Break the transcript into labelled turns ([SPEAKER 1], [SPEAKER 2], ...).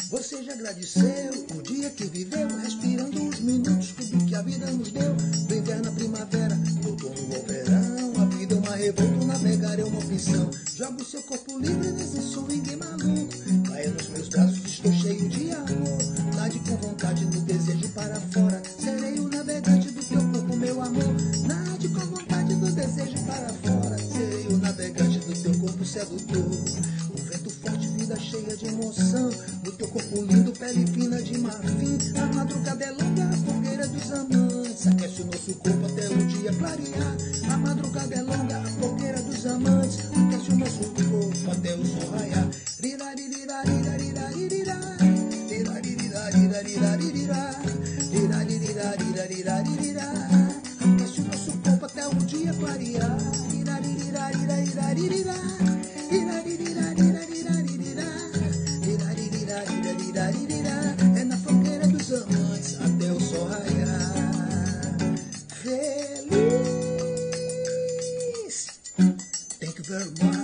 [SPEAKER 1] Você já agradeceu o dia que viveu, respirando os minutos, tudo que a vida nos deu? Do inverno à primavera, do outono ao verão, a vida é uma revolta, navegar é uma opção. Joga o seu corpo livre nesse swing maluco, caia nos meus braços, estou cheio de amor. Nade com vontade no desejo para fora, serei o navegante do teu corpo, meu amor. Nade com vontade do desejo para fora, serei o navegante do teu corpo sedutor. O vento forte, vida cheia de emoção, no teu corpo lindo, pele fina de marfim. A madrugada é longa, a fogueira dos amantes aquece o nosso corpo até o dia clarear. A madrugada é longa, a fogueira dos amantes aquece o nosso corpo até o sol raiar. Aquece o nosso corpo até o dia clarear. É na fogueira dos amantes até o sol raiar. Feliz. Thank you very much.